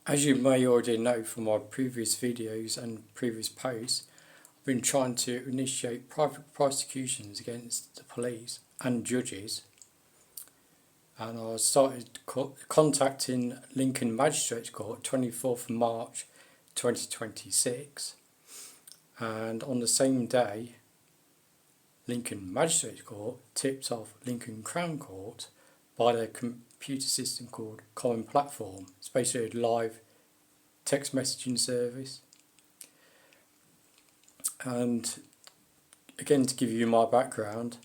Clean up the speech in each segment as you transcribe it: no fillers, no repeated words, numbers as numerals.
As you may already know from my previous videos and previous posts, I've been trying to initiate private prosecutions against the police and judges, and I started contacting Lincoln Magistrates Court 24th March 2026, and on the same day Lincoln Magistrates Court tipped off Lincoln Crown Court by their computer system called Common Platform. It's basically a live text messaging service. And again, to give you my background,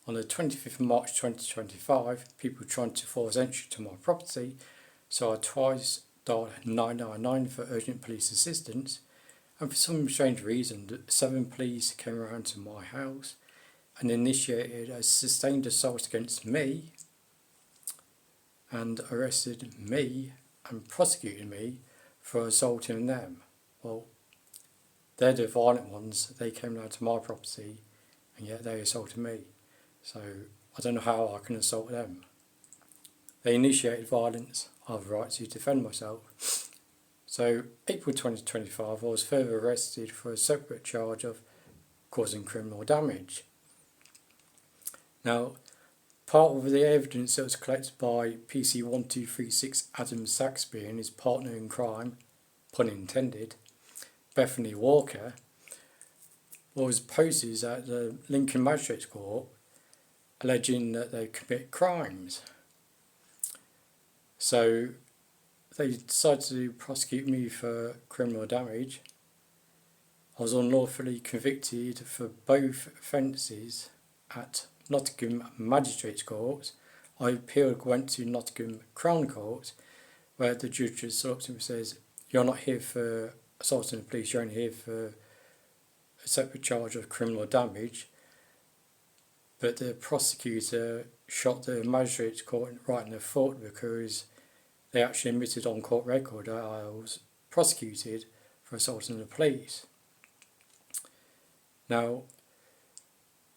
on the 25th of March 2025, people trying to force entry to my property, so I twice dialed 999 for urgent police assistance, and for some strange reason, 7 police came around to my house and initiated a sustained assault against me and arrested me and prosecuted me for assaulting them. Well, they're the violent ones. They came down to my property and yet they assaulted me. So I don't know how I can assault them. They initiated violence. I have a right to defend myself. So April 2025, I was further arrested for a separate charge of causing criminal damage. Now, part of the evidence that was collected by PC1236 Adam Saxby and his partner in crime, pun intended, Bethany Walker, was posters at the Lincoln Magistrates Court alleging that they commit crimes. So they decided to prosecute me for criminal damage. I was unlawfully convicted for both offences at Nottingham Magistrates Court. I appealed, went to Nottingham Crown Court, where the judge just stops and says, "You're not here for assaulting the police, you're only here for a separate charge of criminal damage." But the prosecutor shot the Magistrates Court right in the foot because they actually admitted on court record that I was prosecuted for assaulting the police. Now,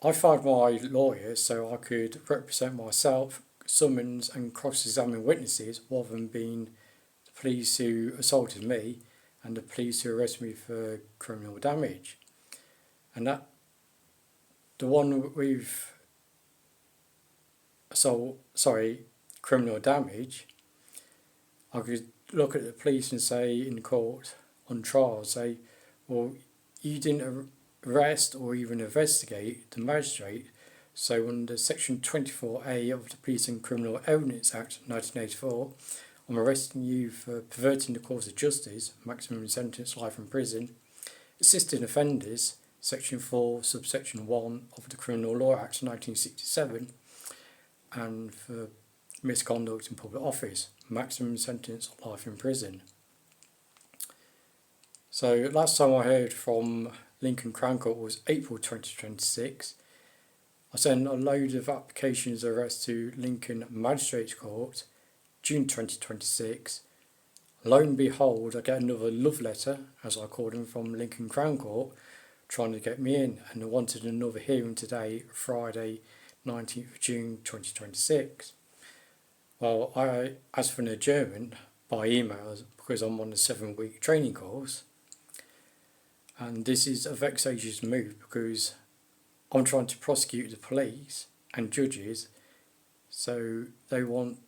I fired my lawyer so I could represent myself, summons and cross-examine witnesses rather than being the police who assaulted me and the police who arrested me for criminal damage. And that, the one with criminal damage, I could look at the police and say in court, on trial, say, well, you didn't arrest or even investigate the magistrate, so under section 24A of the Police and Criminal Evidence Act 1984, I'm arresting you for perverting the course of justice, maximum sentence life in prison, assisting offenders, section 4 subsection 1 of the Criminal Law Act 1967, and for misconduct in public office, maximum sentence life in prison. So last time I heard from Lincoln Crown Court was April 2026. I sent a load of applications of arrest to Lincoln Magistrates Court, June 2026. Lo and behold, I get another love letter, as I called them, from Lincoln Crown Court, trying to get me in, and they wanted another hearing today, Friday, 19th of June 2026. Well, I asked for an adjournment by email because I'm on a 7-week training course. And this is a vexatious move because I'm trying to prosecute the police and judges, so they want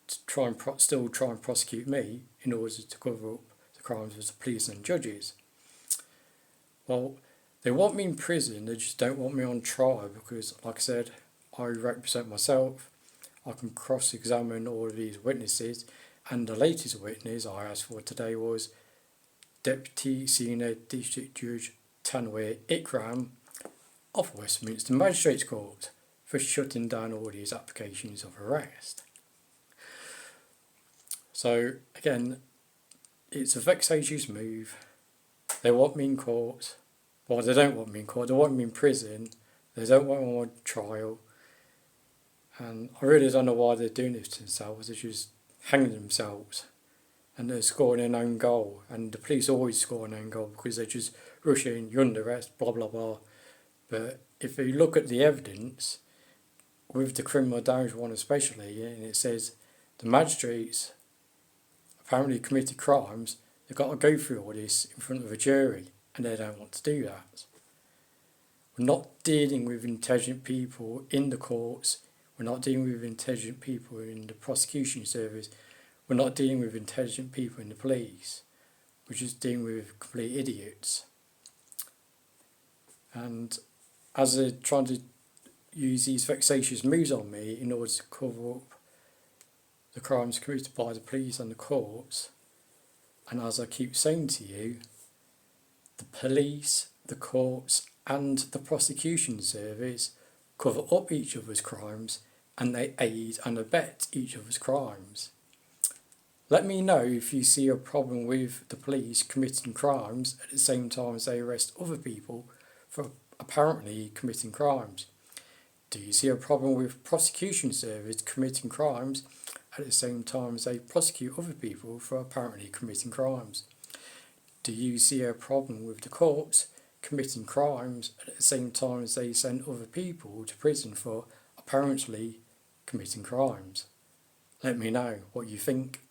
to try and still try and prosecute me in order to cover up the crimes of the police and judges. Well, they want me in prison, they just don't want me on trial because, like I said, I represent myself. I can cross-examine all of these witnesses, and the latest witness I asked for today was Deputy Senior District Judge Tanwir Ikram of Westminster Magistrates Court for shutting down all these applications of arrest. So again, it's a vexatious move. They want me in court. Well, they don't want me in court. They want me in prison. They don't want me on trial. And I really don't know why they're doing this to themselves. They're just hanging themselves. And they're scoring an own goal. And the police always score an own goal because they just rush in, you're under arrest, blah, blah, blah. But if you look at the evidence, with the criminal damage one especially, and it says the magistrates apparently committed crimes, they've got to go through all this in front of a jury, and they don't want to do that. We're not dealing with intelligent people in the courts. We're not dealing with intelligent people in the prosecution service. We're not dealing with intelligent people in the police. We're just dealing with complete idiots. And as they're trying to use these vexatious moves on me in order to cover up the crimes committed by the police and the courts, and as I keep saying to you, the police, the courts and the prosecution service cover up each other's crimes, and they aid and abet each other's crimes. Let me know if you see a problem with the police committing crimes at the same time as they arrest other people for apparently committing crimes. Do you see a problem with prosecution service committing crimes at the same time as they prosecute other people for apparently committing crimes? Do you see a problem with the courts committing crimes at the same time as they send other people to prison for apparently committing crimes? Let me know what you think.